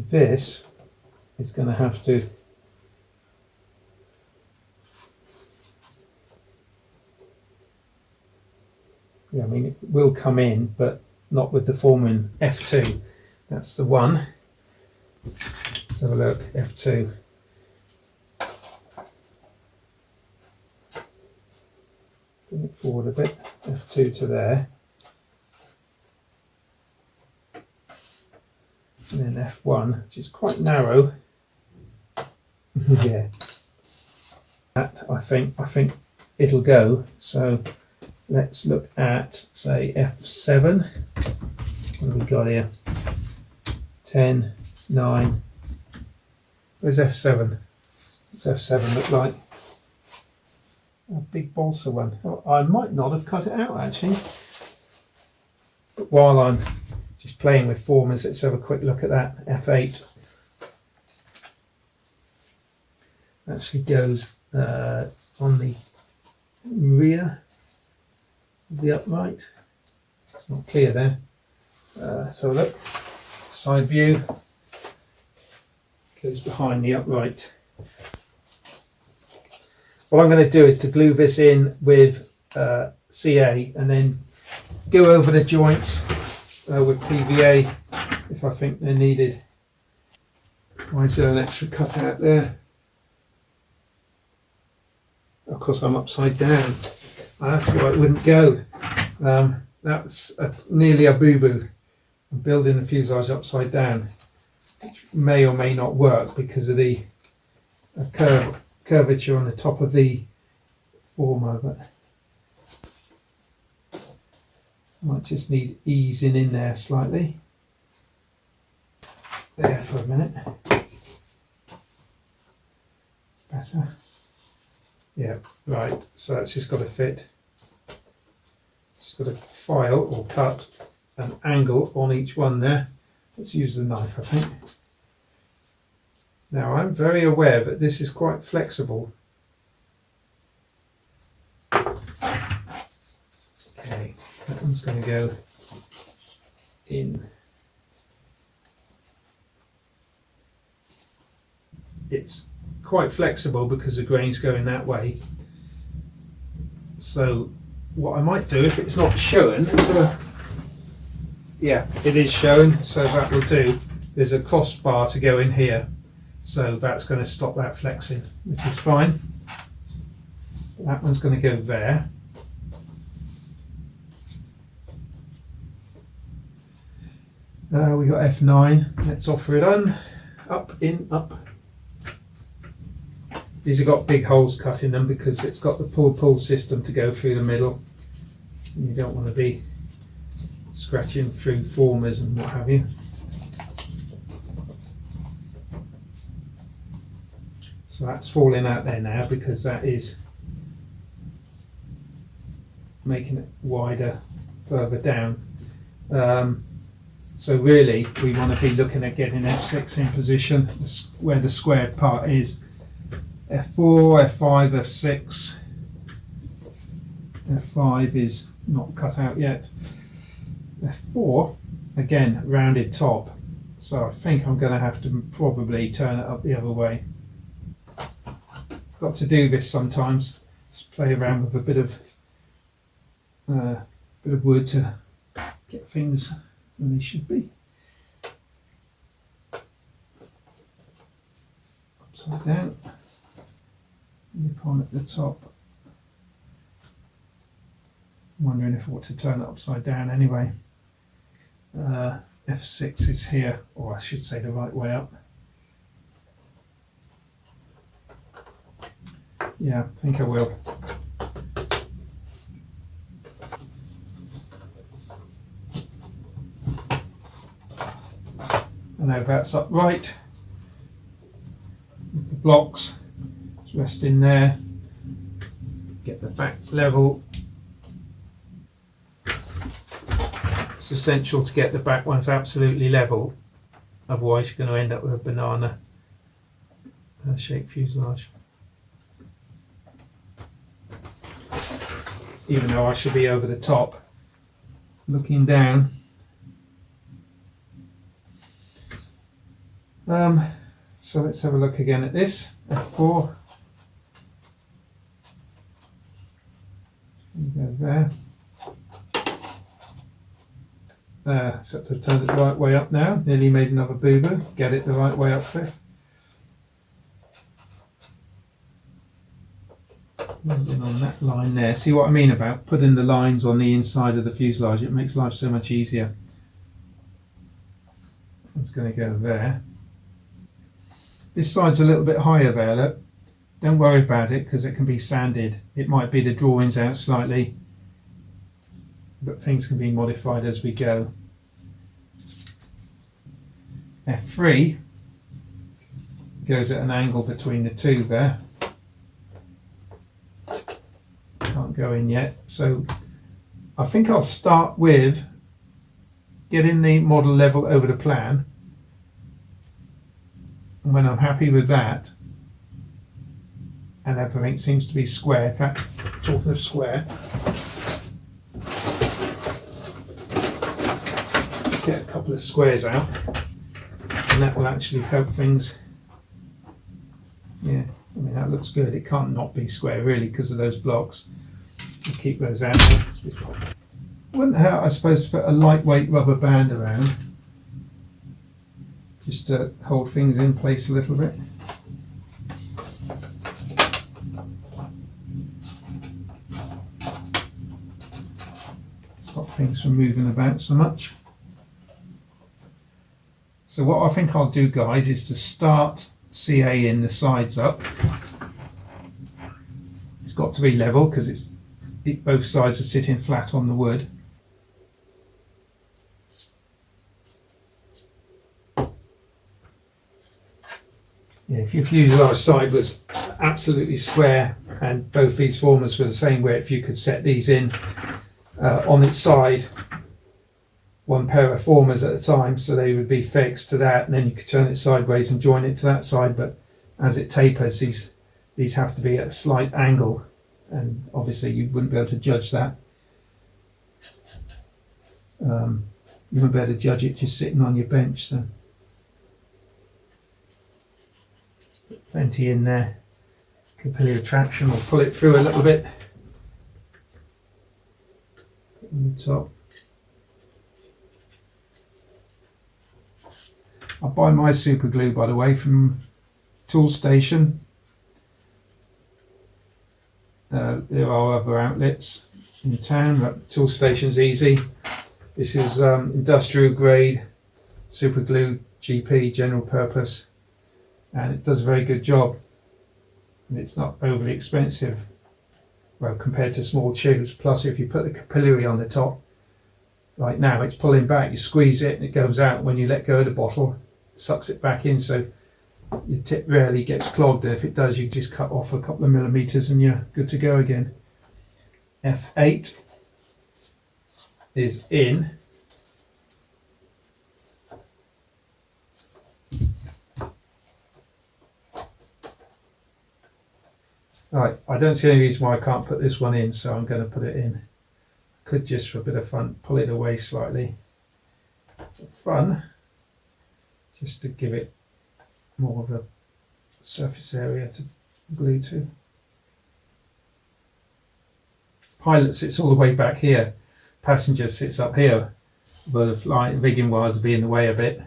this is going to have to I mean, it will come in, but not with the form in F2. That's the one. Let's have a look, F2. Bring it forward a bit, F2 to there. And then F1, which is quite narrow. Yeah. That I think it'll go. So let's look at, say, F7. What have we got here? 10, 9. Where's F7? What's F7 look like? A big balsa one. Oh, I might not have cut it out actually. But while I'm just playing with formers, let's have a quick look at that. F8 actually goes on the rear of the upright. It's not clear there. So look, side view goes behind the upright. What I'm going to do is to glue this in with CA and then go over the joints with PVA if I think they're needed. Why is there an extra cut out there? Of course I'm upside down. That's why it wouldn't go. That's nearly a boo-boo. I'm building the fuselage upside down, which may or may not work because of the curvature on the top of the former, but might just need easing in there slightly. There for a minute. It's better. Yeah, right. So that's just got to fit. Just got to file or cut an angle on each one there. Let's use the knife, I think. Now I'm very aware that this is quite flexible. Okay, that one's going to go in. It's quite flexible because the grain's going that way. So what I might do, if it's not shown, yeah, it is shown, so that will do. There's a crossbar to go in here. So that's going to stop that flexing, which is fine. That one's going to go there. We got F9. Let's offer it on. Up, in, up. These have got big holes cut in them because it's got the pull-pull system to go through the middle. And you don't want to be scratching through formers and what have you. So that's falling out there now because that is making it wider further down. So really we want to be looking at getting F6 in position where the squared part is. F4, F5, F6. F5 is not cut out yet. F4, again, rounded top. So I think I'm going to have to probably turn it up the other way. Got to do this sometimes. Just play around with a bit of wood to get things where they should be. Upside down. Nip on at the top. I'm wondering if I ought to turn it upside down anyway. F6 is here, or I should say the right way up. Yeah, I think I will. I know that's upright with the blocks. Just rest in there. Get the back level. It's essential to get the back ones absolutely level, otherwise you're going to end up with a banana shaped fuselage. Even though I should be over the top looking down. So let's have a look again at this. F4. Go there. Except I've turned it the right way up now. Nearly made another boo-boo. Get it the right way up, Cliff. In on that line there. See what I mean about putting the lines on the inside of the fuselage? It makes life so much easier. It's going to go there. This side's a little bit higher there, look. Don't worry about it because it can be sanded. It might be the drawings out slightly, but things can be modified as we go. F3 goes at an angle between the two there. Can't go in yet, so I think I'll start with getting the model level over the plan, and when I'm happy with that and everything seems to be square, in fact, talking of square, let's get a couple of squares out and that will actually help things. Yeah, I mean that looks good. It can't not be square really because of those blocks. We'll keep those out. Wouldn't hurt, I suppose, to put a lightweight rubber band around just to hold things in place a little bit. Stop things from moving about so much. So what I think I'll do, guys, is to start CA in the sides up. It's got to be level because both sides are sitting flat on the wood. Yeah, if your fuselage side was absolutely square and both these formers were the same width, you could set these in on its side, one pair of formers at a time, so they would be fixed to that, and then you could turn it sideways and join it to that side. But as it tapers, these have to be at a slight angle, and obviously you wouldn't be able to judge that. You wouldn't be able to judge it just sitting on your bench. So plenty in there. Capillary traction will pull it through a little bit. Put on the top. I buy my super glue, by the way, from Tool Station. There are other outlets in town, but Tool Station's easy. This is industrial grade super glue, GP, general purpose, and it does a very good job. And it's not overly expensive, well, compared to small tubes. Plus, if you put the capillary on the top, like now, it's pulling back. You squeeze it and it goes out. When you let go of the bottle, it sucks it back in, so your tip rarely gets clogged, and if it does, you just cut off a couple of millimeters and you're good to go again. F8 is in. Right, I don't see any reason why I can't put this one in, so I'm going to put it in. Could just for a bit of fun pull it away slightly for fun, just to give it more of a surface area to glue to. Pilot sits all the way back here, passenger sits up here, but the rigging wires will be in the way a bit.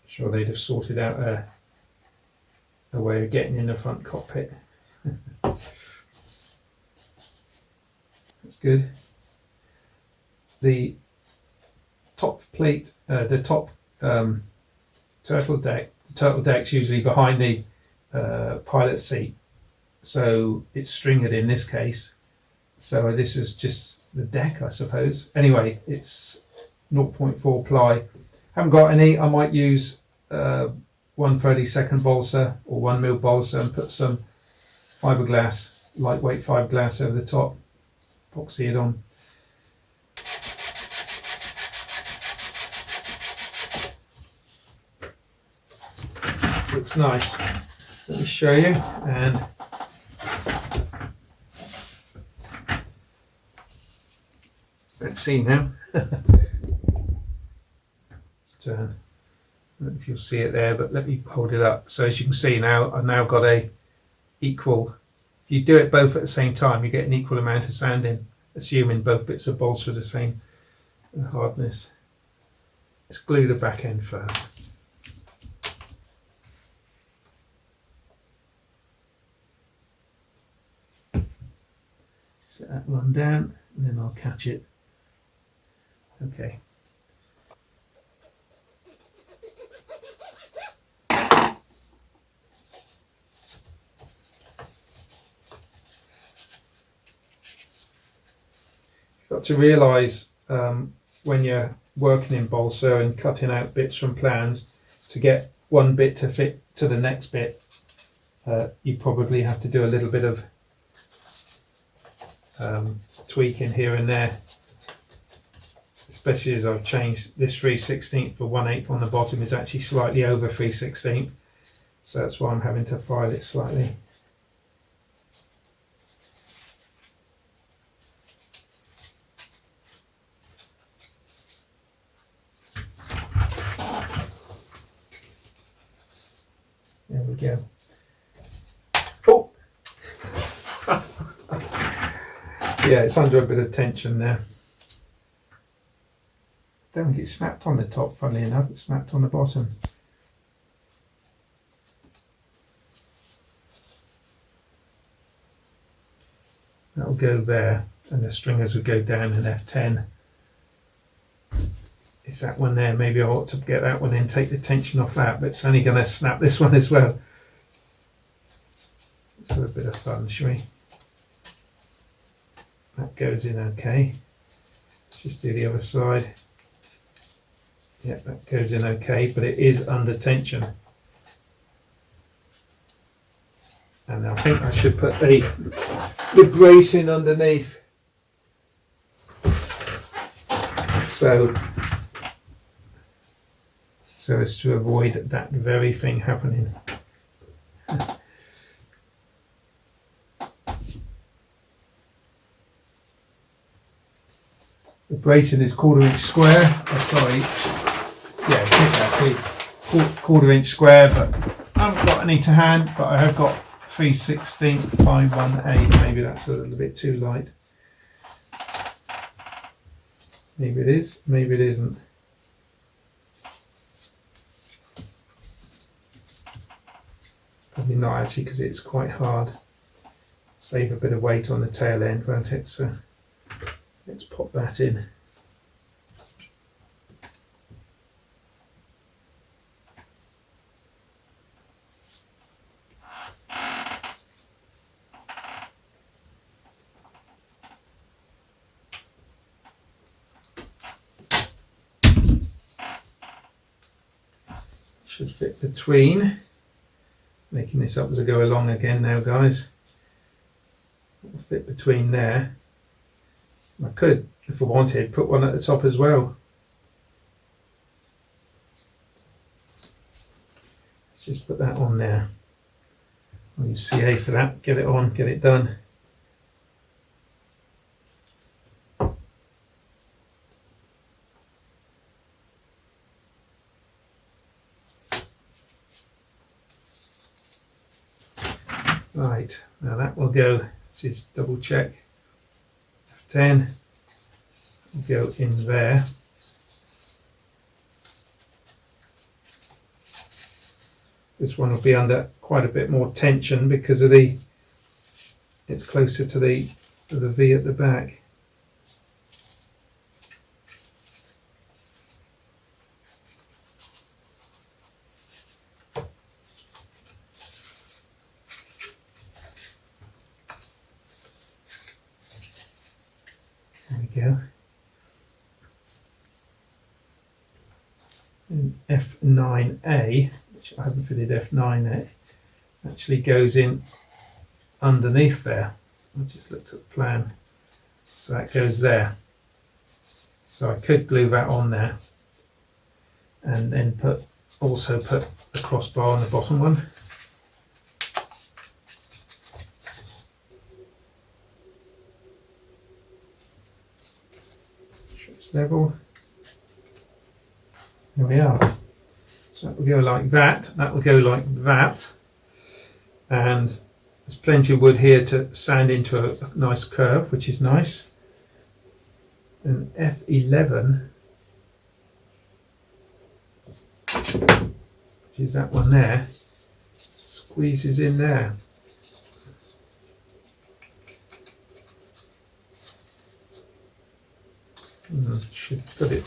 Sure, they'd have sorted out a way of getting in the front cockpit. That's good. The top plate, the top turtle deck's usually behind the pilot seat, so it's stringered in this case. So this is just the deck, I suppose. Anyway, it's 0.4 ply. Haven't got any. I might use 1/32 balsa or 1mm balsa and put some fiberglass, lightweight fiberglass over the top, epoxy it on. Looks nice. Let me show you. And let's see now. turn. I don't know if you'll see it there, but let me hold it up. So as you can see now, I've now got a equal, if you do it both at the same time, you get an equal amount of sanding, assuming both bits of balsa are the same hardness. Let's glue the back end first. Just let that run down and then I'll catch it. Okay. You've got to realise when you're working in balsa and cutting out bits from plans, to get one bit to fit to the next bit, you probably have to do a little bit of tweaking here and there, especially as I've changed this 3/16 for 1/8 on the bottom is actually slightly over 3/16, so that's why I'm having to file it slightly. There we go. Oh! Yeah, it's under a bit of tension there. Don't think it snapped on the top, funnily enough, it snapped on the bottom. That'll go there, and the stringers will go down in F10. Is that one there? Maybe I ought to get that one in, take the tension off that, but it's only going to snap this one as well. Let's have a bit of fun, shall we? That goes in okay. Let's just do the other side. Yeah, that goes in okay, but it is under tension. And I think I should put the bracing underneath. So as to avoid that very thing happening. The bracing is 1/4 inch square. Oh, sorry, yeah, it is actually 1/4 inch square, but I haven't got any to hand. But I have got 3/16 by 1/8. Maybe that's a little bit too light. Maybe it is. Maybe it isn't. Probably not actually, because it's quite hard. Save a bit of weight on the tail end, won't it? So let's pop that in. Should fit between. Making this up as I go along again now, guys. It'll fit between there. I could, if I wanted, put one at the top as well. Let's just put that on there. I'll use CA for that. Get it on, get it done. Right, now that will go, let's just double check, F10 will go in there. This one will be under quite a bit more tension because of it's closer to the V at the back. There we go. And F9A, which I haven't fitted F9A, actually goes in underneath there. I just looked at the plan. So that goes there. So I could glue that on there and then also put a crossbar on the bottom one. Level, Here we are. So that will go like that, that will go like that, and there's plenty of wood here to sand into a nice curve, which is nice. And F11, which is that one there, squeezes in there. Should put it.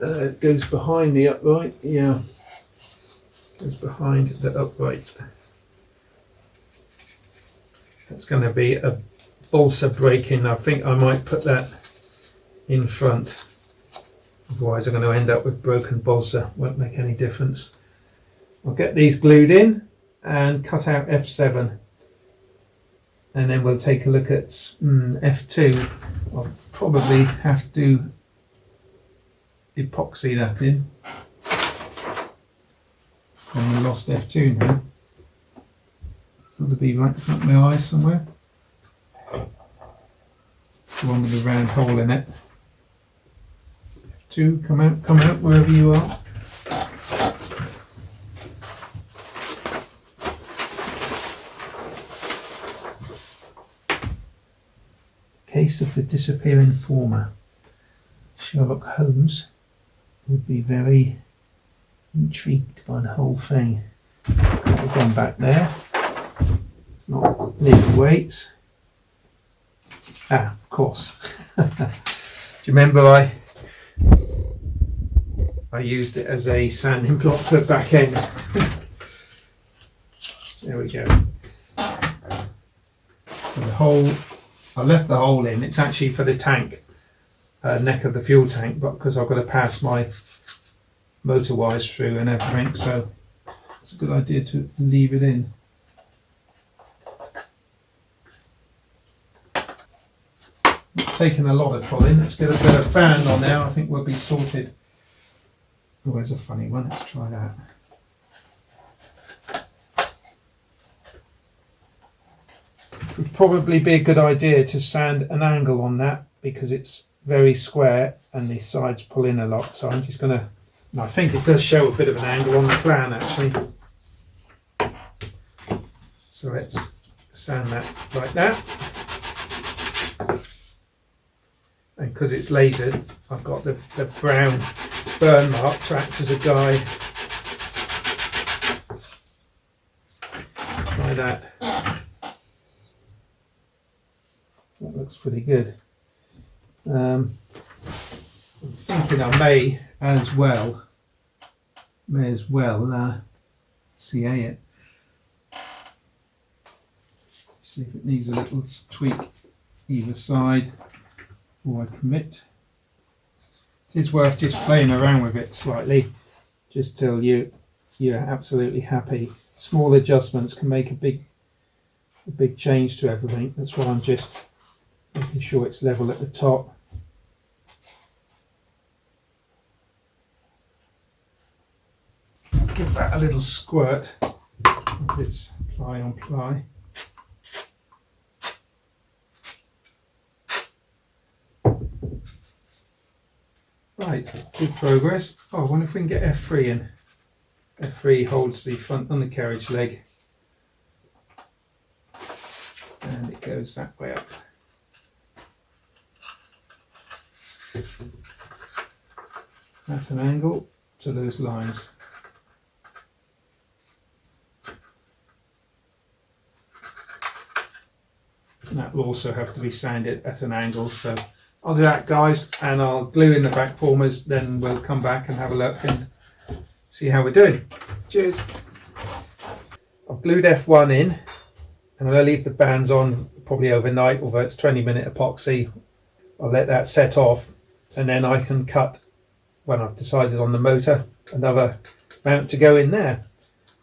It goes behind the upright. Yeah, goes behind the upright. That's going to be a balsa break-in. I think I might put that in front. Otherwise, I'm going to end up with broken balsa. Won't make any difference. I'll get these glued in and cut out F7. And then we'll take a look at F2. I'll probably have to epoxy that in. And we lost F2 now. It's ought to be right in front of my eyes somewhere. The one with the round hole in it. F2, come out wherever you are. Case of the disappearing former. Sherlock Holmes would be very intrigued by the whole thing. We've gone back there. It's not legal weights. Ah, of course. Do you remember I used it as a sanding block for the back end? There we go. So the hole, I left the hole in. It's actually for the tank, neck of the fuel tank, but because I've got to pass my motor wires through and everything, so it's a good idea to leave it in. Not taking a lot of pulling. Let's get a bit of band on there. I think we'll be sorted. Oh, there's a funny one. Let's try that. It would probably be a good idea to sand an angle on that because it's very square and the sides pull in a lot. So I'm just going to, I think it does show a bit of an angle on the plan actually. So let's sand that like that. And because it's lasered, I've got the brown burn mark to act as a guide. Try that. That looks pretty good. I'm thinking I may as well CA it. See if it needs a little tweak either side before I commit. It is worth just playing around with it slightly, just till you're absolutely happy. Small adjustments can make a big change to everything. That's why I'm just making sure it's level at the top. Give that a little squirt with its ply on ply. Right, good progress. Oh, I wonder if we can get F3 in. F3 holds the front undercarriage leg and it goes that way up. At an angle to those lines. And that will also have to be sanded at an angle, so I'll do that, guys, and I'll glue in the back formers, then we'll come back and have a look and see how we're doing. Cheers. I've glued F1 in and I'll leave the bands on probably overnight, although it's 20-minute epoxy. I'll let that set off and then I can cut, when I've decided on the motor, another mount to go in there.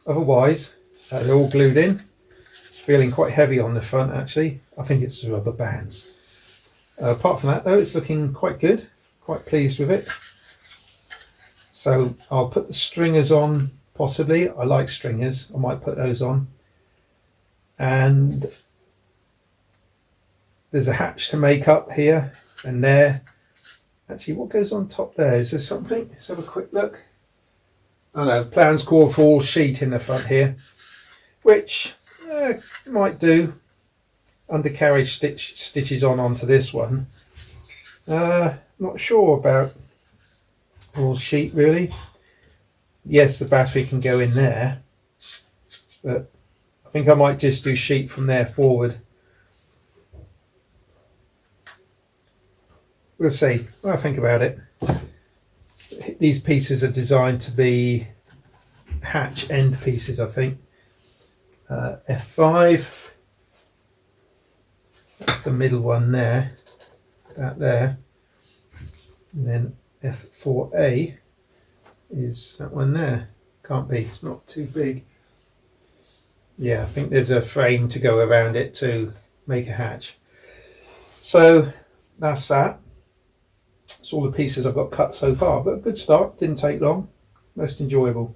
Otherwise, they're all glued in. It's feeling quite heavy on the front actually. I think it's the rubber bands. Apart from that though, it's looking quite good, quite pleased with it. So I'll put the stringers on possibly. I like stringers, I might put those on. And there's a hatch to make up here and there. Actually, what goes on top there? Is there something? Let's have a quick look. Oh no, plans call for all sheet in the front here, which might do. Undercarriage stitches onto this one. Not sure about all sheet really. Yes, the battery can go in there, but I think I might just do sheet from there forward. We'll see. I'll think about it. These pieces are designed to be hatch end pieces, I think. F5. That's the middle one there. That there. And then F4A is that one there. Can't be. It's not too big. Yeah, I think there's a frame to go around it to make a hatch. So that's that. That's all the pieces I've got cut so far, but a good start. Didn't take long. Most enjoyable.